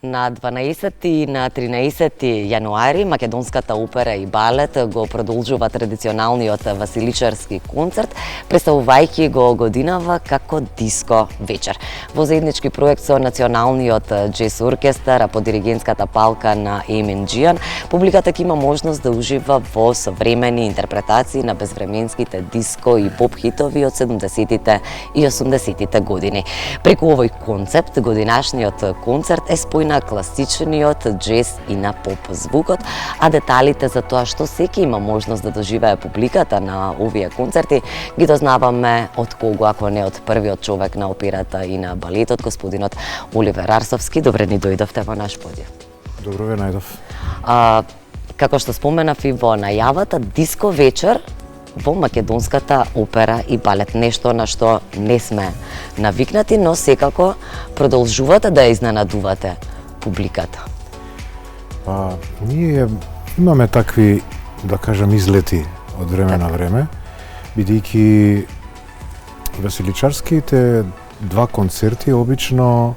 На 12 и на 13 јануари Македонската опера и балет го продолжува традиционалниот василичарски концерт, представувајќи го годинава како диско вечер. Во заеднички проект со Националниот џез оркестар, а под диригентската палка на Емин Џијан, публиката ќе има можност да ужива во современи интерпретации на безвременските диско и поп хитови од 70-тите и 80-тите години. Преку овој концепт, годинашниот концерт е спојна на класичниот џез и на поп звукот, а деталите за тоа што секи има можност да доживее публиката на овие концерти ги дознаваме од кого, ако не од првиот човек на операта и на балетот, господинот Оливер Арсовски. Добре ни дојдовте во наш подиум. Добро ве најдов. Како што споменав и во најавата, диско вечер во Македонската опера и балет, нешто на што не сме навикнати, но секако продолжувате да ја изненадувате публиката. Ние имаме такви, да кажам, излети од време на време, бидејќи василичарските два концерти обично,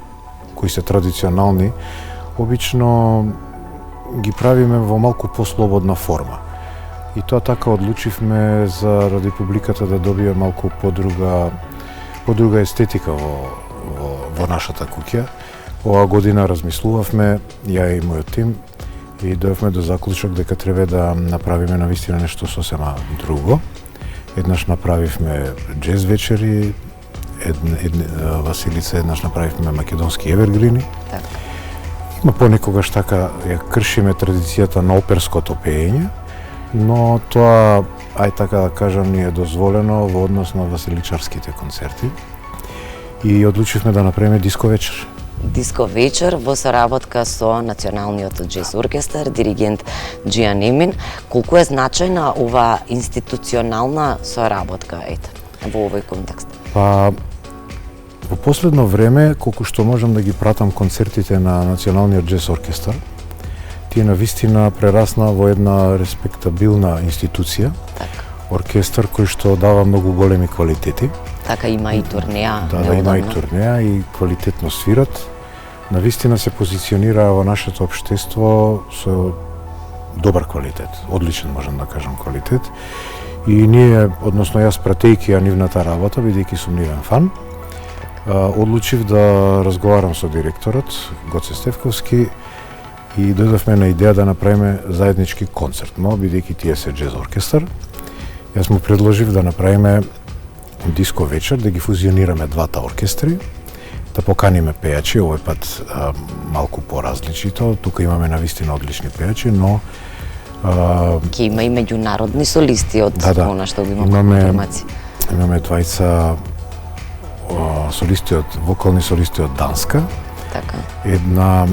кои се традиционални, обично ги правиме во малку послободна форма. И тоа така одлучивме заради публиката да добие малку подруга естетика во нашата куќа. Оваа година размислувавме, ја и мојот тим, и дојавме до заклучок дека треба да направиме навистина нешто сосема друго. Еднаш направивме џез вечери, Василица, еднаш направивме македонски евергрини. Има понекогаш така ја кршиме традицијата на оперското пеење, но тоа, така да кажам, ни е дозволено во однос на василичарските концерти и одлучивме да направиме диско вечер. Диско вечер во соработка со Националниот џез оркестар, диригент Џијан Емин. Колку е значајна ова институционална соработка во овој контекст? Во последно време, колку што можам да ги пратам концертите на Националниот џез оркестар, тие навистина прерасна во една респектабилна институција, оркестар кој што дава многу големи квалитети. Така има и турнеја. Да, има и турнеја и квалитетно свират. Навистина се позиционира во нашето општество со добар квалитет, одличен можам да кажам квалитет. И ние, односно јас пратејќи ја нивната работа, бидејќи сум нивен фан, одлучив да разговарам со директорот Гоце Стефковски и дојдовме на идеја да направиме заеднички концерт, но бидејќи тие се џез оркестар, јас му предложив да направиме диско вечер, да ги фузионираме двата оркестри, да поканиме пејачи, овој пат малку поразличито, тука имаме навистина одлични пејачи, но ќе има и меѓународни солисти од она што го имаме информација. Имаме двајца солисти вокални солисти од Данска. Така. Една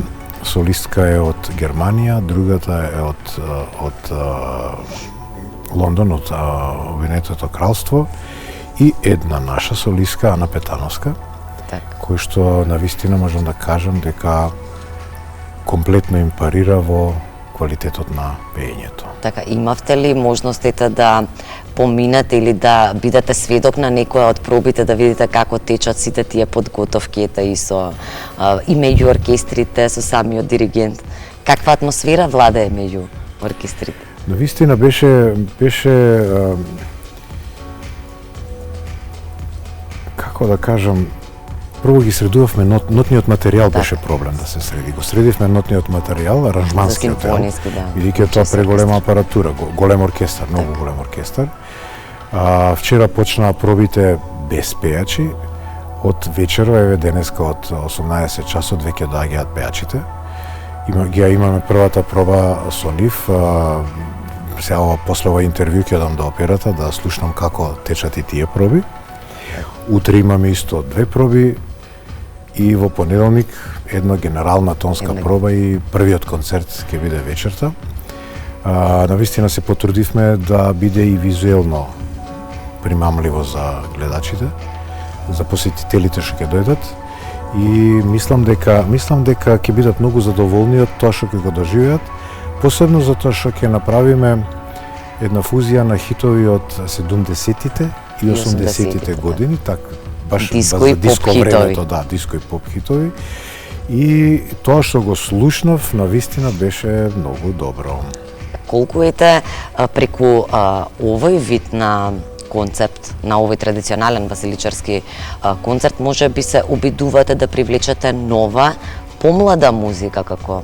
солистка е од Германија, другата е од Лондон, од Обединетото кралство, и една наша солистка, Ана Петановска, кој што навистина можам да кажам дека комплетно им парира во квалитетот на пеењето. Така, имавте ли можностите да поминете или да бидете сведок на некоја од пробите, да видите како течат сите тие подготовки и меѓу оркестрите, со самиот диригент? Каква атмосфера владее меѓу оркестрите? Навистина беше како да кажам, прво ги средувавме нотниот материјал, беше проблем да се среди. Го средивме нотниот материјал, аранжманскиот дел, бидејќи тоа преголема апаратура, голем оркестар, многу голем оркестар. Вчера почнаа пробите без пејачи, од вечерва, еве денеска од 18 часот веќе доаѓаат пејачите. Имаме првата проба со нив. Сега после ова интервју ќе дам до операта да слушнам како течат и тие проби. Утре имаме исто две проби и во понеделник една генерална тонска проба и првиот концерт ќе биде вечерта. Навистина се потрудивме да биде и визуелно примамливо за гледачите, за посетителите што ќе дојдат, и мислам дека ќе бидат многу задоволни од тоа што ќе го доживеат, посебно затоа што ќе направиме една фузија на хитови од 70-тите и 80-тите години, баш за диско времето, диско и поп хитови. и тоа што го слушнав навистина беше многу добро. Колку ете преку овој вид на концепт, на овој традиционален василичарски концерт, може би се обидувате да привлечете нова, помлада музика како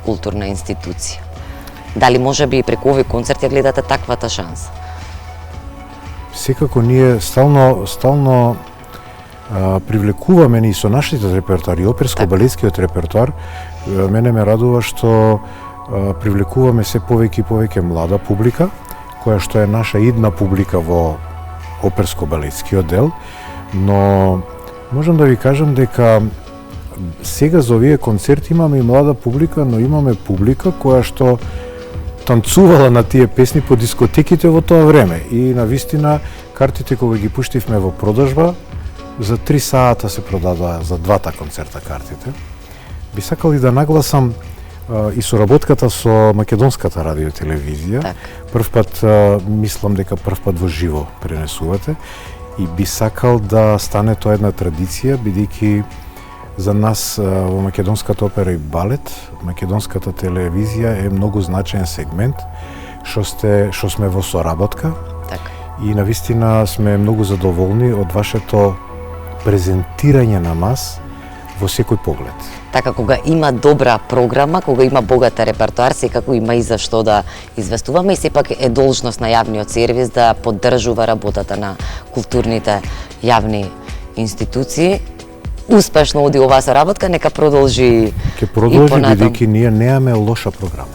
културна институција? Дали може би и преку овој концерт ја гледате таквата шанса? Секако ние стално привлекуваме ни со нашите репертуари, оперско-балетскиот репертуар. Мене ме радува што привлекуваме се повеќе и повеќе млада публика, која што е наша идна публика во оперско-балетскиот дел, но можам да ви кажам дека сега за овие концерти имаме и млада публика, но имаме публика која што танцувала на тие песни по дискотеките во тоа време. И навистина картите кога ги пуштивме во продажба, за 3 сата се продадоа за двата концерта картите. Би сакал и да нагласам и соработката со македонската радио телевизија. Так. Прв пат мислам дека прв пат во живо пренесувате и би сакал да стане тоа една традиција, бидејќи за нас во македонската опера и балет, македонската телевизија е многу значаен сегмент што сме во соработка. Така. И навистина сме многу задоволни од вашето презентирање на нас во секој поглед. Така, кога има добра програма, кога има богат репертуар, секако има и за што да известуваме и сепак е должност на јавниот сервис да поддржува работата на културните јавни институции. Успешно оди оваа соработка, нека продолжи. Ќе продолжи бидејќи ние немаме лоша програма.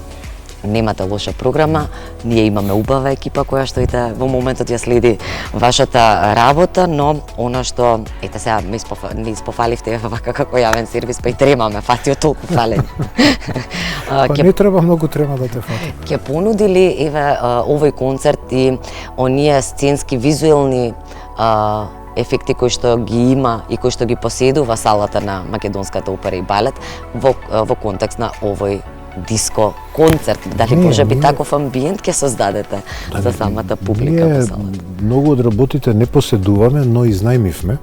Немате лоша програма, ние имаме убава екипа која што во моментот ја следи вашата работа, но она што сега не испофаливте вака како јавен сервис, па и тремаме фатиот толку фалење. Не треба многу трема да те фати. Ќе понудили овој концерт и оние сценски визуелни ефекти кои што ги има и кои што ги поседува салата на македонската опера и балет во контекст на овој диско концерт. Дали може би таков амбиент ќе создадете за самата публика во салата? Многу од работите не поседуваме, но изнајмивме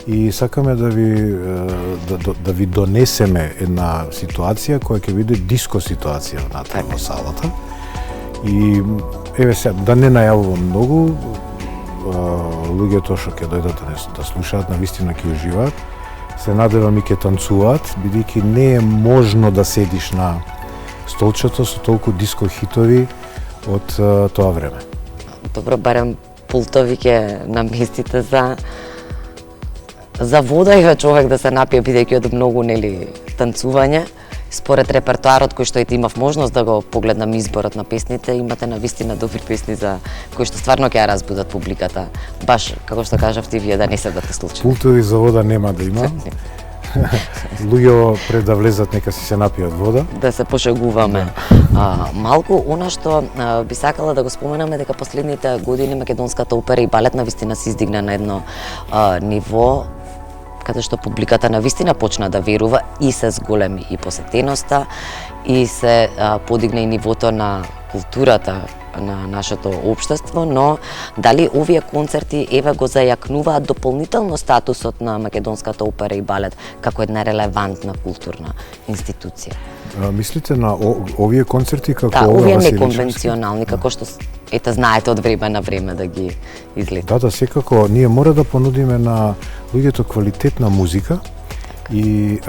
и сакаме да ви донесеме една ситуација која ќе биде диско ситуација внатре во салата. И еве сега да не најавувам многу, луѓето што ќе дојдат да слушаат навистина ќе уживаат. Се надевам и ќе танцуваат, бидејќи не е можно да седиш на столчето со толку диско хитови од тоа време. Добро, барем пултови ќе наместите за вода и човек да се напие, бидејќи од многу танцување. Според репертуарот кој што имав можност да го погледнам изборот на песните, имате навистина добри песни за кои што стварно ќе ја разбудат публиката. Баш како што кажавте вие, да не седате случајно. Пултови за вода нема да има. Луѓе пред да влезат нека си се напијат вода. Да се пошегуваме. Малку она што би сакала да го споменаме дека последните години македонската опера и балет навистина се издигна на едно ниво каде што публиката навистина почна да верува и се зголеми и посетеноста и се подигна и нивото на културата на нашето општество, но дали овие концерти еве го зајакнуваат дополнително статусот на македонската опера и балет како една релевантна културна институција? Мислите на овие концерти како овие неконвенционални, како што знаете од време на време да ги излетат? Да, секако ние мора да понудиме на луѓето квалитетна музика и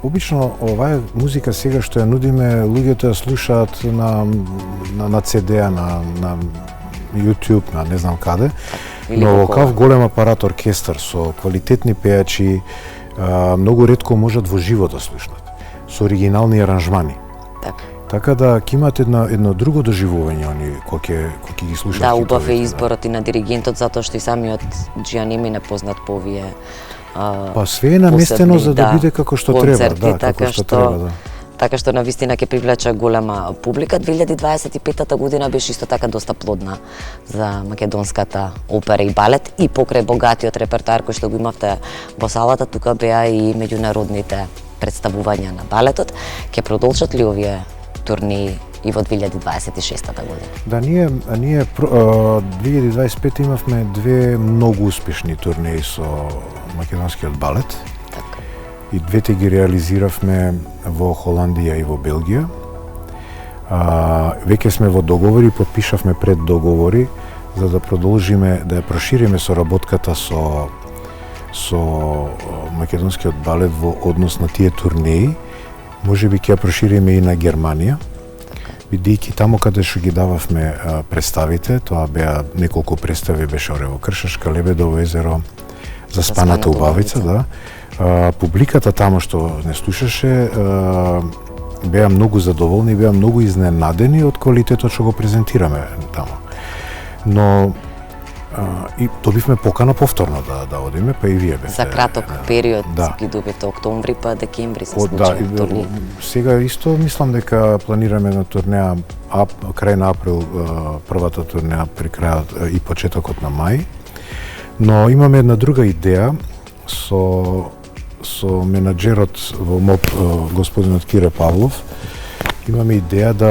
обично оваа музика сега што ја нудиме луѓето ја слушаат на CD-а, на YouTube, на не знам каде, но вакав голем апарат оркестар со квалитетни пејачи многу ретко можат во живо да слушнат со оригинални аранжмани. Така да ќе имате едно друго доживување они кога ќе ги слушате. Да, убав е изборот и на диригентот затоа што и самиот Джианими не познат по овие па све е наместено за да биде како што треба, како што треба. Така што навистина ќе привлече голема публика. 2025 година беше исто така доста плодна за македонската опера и балет и покрај богатиот репертуар кој што го имавте во салата, тука беа и меѓународните представувања на балетот. Ќе продолжат ли овие турнеи и во 2026 година? Да, ние 2025 имавме две многу успешни турнеи со македонскиот балет. и двете ги реализиравме во Холандија и во Белгија. Веќе сме во договори, подпишавме пред договори за да продолжиме, да ја прошириме соработката со македонскиот балет во однос на тие турнеи. Можеби ќе ја прошириме и на Германија, бидејќи таму каде што ги дававме представите, тоа беа неколку представи, беше Орево Кршашка, Лебедово езеро, Заспаната убавица, да. Публиката таму што не слушаше беа многу задоволни, беа многу изненадени од квалитетот што го презентираме таму. Но и добивме покана повторно да одиме, па и вие бевте. За краток период ги добивте октомври па декември се случува турнеја. Сега исто мислам дека планираме на турнеја крај на април, првата турнеја при крајот и почетокот на мај. Но имаме една друга идеја со менаџерот во МОП, господинот Кире Павлов. Имаме идеја да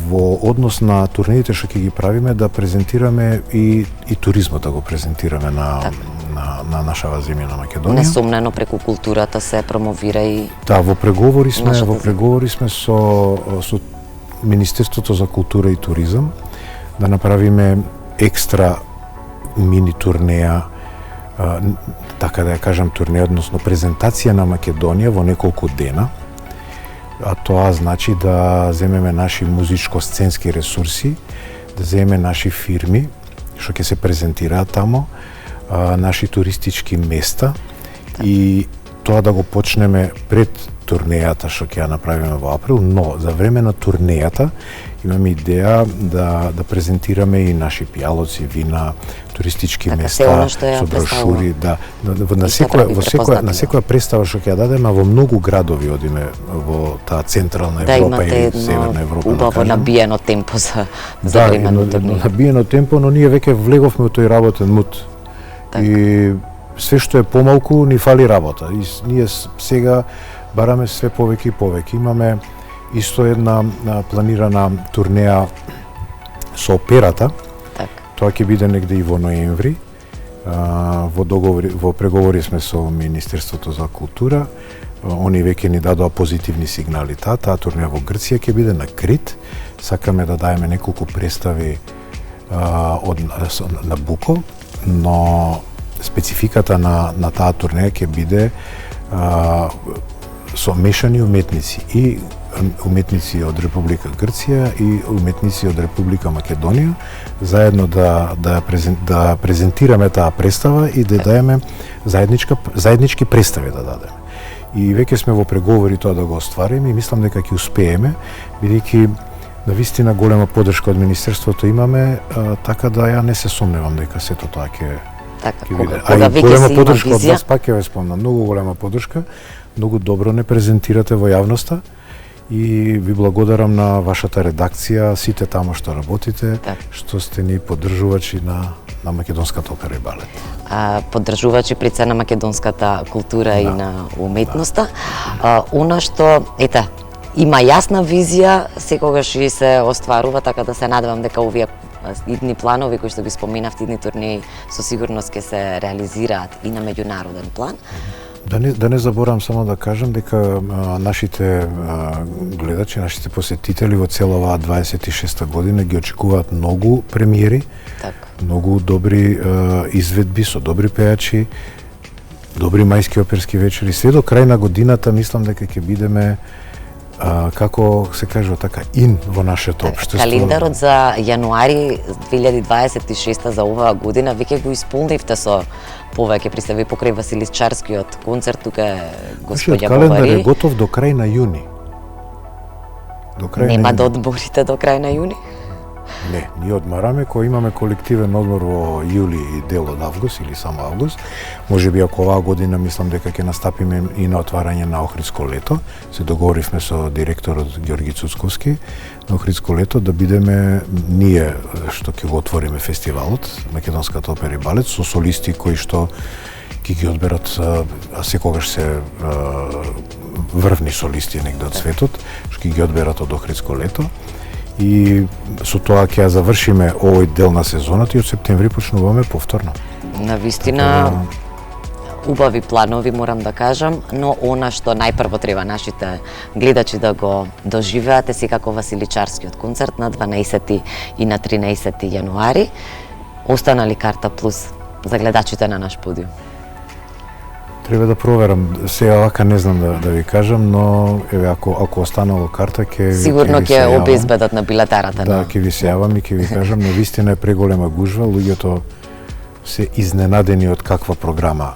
во однос на турнеите што ќе ги правиме да презентираме и туризмот, да го презентираме на нашава земја на Македонија. Несомнено преку културата се промовира и да, во преговори сме со Министерството за култура и туризам да направиме екстра мини турнеја, така да ја кажам турнеја, односно презентација на Македонија во неколку дена. А тоа значи да земеме наши музичко-сценски ресурси, да земеме наши фирми што ќе се презентираат таму, наши туристички места и тоа да го почнеме пред турнејата што ќе ја направиме во април, но за време на турнејата имаме идеја да презентираме и наши пијалоци, вина, туристички места, со брошури, на секоја представа што ќе ја дадеме, во многу градови одиме во таа централна Европа и северна Европа. Убаво набиено темпо за време на турнеја. Набиено темпо, но ние веќе влеговме во тој работен мут. И све што е помалку ни фали работа. И ние сега бараме све повеќе и повеќе. Имаме исто една планирана турнеја со операта. Тоа ќе биде негде и во ноември. Во преговори сме со Министерството за култура. Они веќе ни дадоа позитивни сигнали. Таа турнеја во Грција ќе биде на Крит. Сакаме да даеме неколку представи на Буко, но спецификата на таа турнеја ќе биде со мешани уметници и уметници од Република Грција и уметници од Република Македонија, заедно да презентираме таа представа и да даеме заеднички представи да дадеме. И веќе сме во преговори тоа да го оствариме и мислам дека ќе успееме, бидејќи навистина голема поддршка од Министерството имаме, така да ја не се сомневам дека сето тоа ќе биде. Кога веќе се има визија? Од вас пак ќе ве спомнам, многу голема поддршка, многу добро не презентирате во јавноста и ви благодарам на вашата редакција, сите таму што работите, што сте ни поддржувачи на македонската опера и балет. Поддржувачи при се на македонската култура и на уметноста. Она што, има јасна визија, секогаш и се остварува, така да се надевам дека овие идни планови кои што ги споменавте, идни турнеи, со сигурност ќе се реализираат и на меѓународен план. Да не заборавам само да кажам дека нашите гледачи, нашите посетители во цела оваа 26-та година ги очекуваат многу премиери, многу добри изведби со добри пејачи, добри мајски оперски вечери. Све до крај на годината мислам дека ќе бидеме како се кажува така, во нашето општество. Календарот за јануари 2026 за оваа година веќе го исполнивте со повеќе представи покрај Василичарскиот концерт, тука е господја Бовари. Календар е готов до крај на јуни. Нема да одморите до крај на јуни? Не, ние одмараме кога имаме колективен одмор во јули и дел од август или само август. Можеби ако оваа година мислам дека ќе настапиме и на отварање на Охридско лето. Се договоривме со директорот Ѓорги Цуцковски на Охридско лето да бидеме ние што ќе го отвориме фестивалот Македонската опера и балет со солисти кои што ќе ги одберат, секогаш се врвни солисти негде од светот, што ќе ги одберат од Охридско лето. И со тоа ќе ја завршиме овој дел на сезоната и од септември почнуваме повторно. Навистина, убави планови, морам да кажам, но она што најпрво треба нашите гледачи да го доживеат е секако Василичарскиот концерт на 12 и на 13 јануари. Останали карта плюс за гледачите на наш подиум? Треба да проверам, сега вака не знам да ви кажам, но еве ако останало карта ќе сигурно ќе обезбедат на билетарата. Да, ќе ви се јавам и ќе ви кажам, но вистина е преголема гужва, луѓето се изненадени од каква програма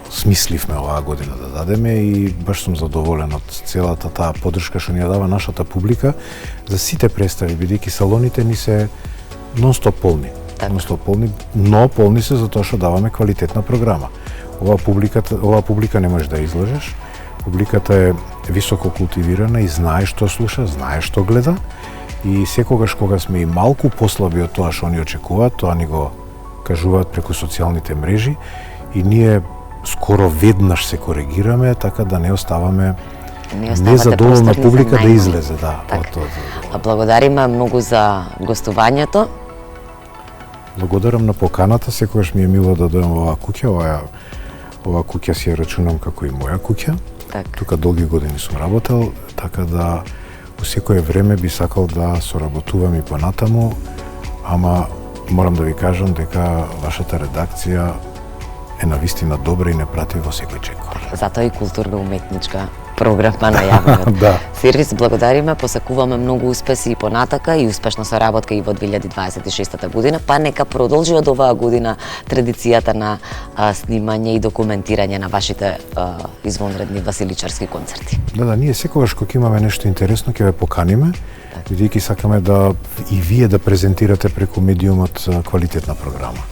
смисливме оваа година да дадеме и баш сум задоволен од целата таа поддршка што ни ја дава нашата публика за сите представи, бидејќи салоните ни се нон-стоп полни. Нон-стоп полни, но полни се затоа што даваме квалитетна програма. Оваа публика не можеш да излажеш. Публиката е високо култивирана и знае што слуша, знае што гледа и секогаш кога сме и малку послаби од тоа што они очекуваат, тоа ни го кажуваат преку социјалните мрежи и ние скоро веднаш се коригираме така да не оставаме незадоволна публика да излезе, да. Благодариме многу за гостувањето. Благодарам на поканата, секогаш ми е мило да дојдам во оваа куќа, оваа куќа си ја рачунам како и моја куќа. Тука долги години сум работел, така да во секое време би сакал да соработувам и понатаму, ама морам да ви кажам дека вашата редакција е навистина добра и не прати во секој чекор. Затоа и културно-уметничка програма на јавниот да. сервис. Благодариме, посакуваме многу успеси и понатака и успешна соработка и во 2026 година, па нека продолжи од оваа година традицијата на снимање и документирање на вашите извонредни Василичарски концерти. Да, ние секогаш кога имаме нешто интересно ќе ве поканиме, бидејќи сакаме да и вие да презентирате преку медиумот квалитетна програма.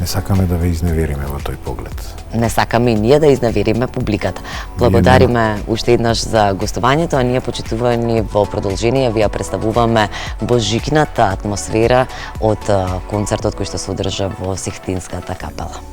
Не сакаме да ве изневериме во тој поглед. Не сакаме и ние да изневериме публиката. Благодариме уште еднаш за гостувањето, а ние почитувани во продолжение ви ја представуваме божикната атмосфера од концертот кој што се одржа во Сихтинската капела.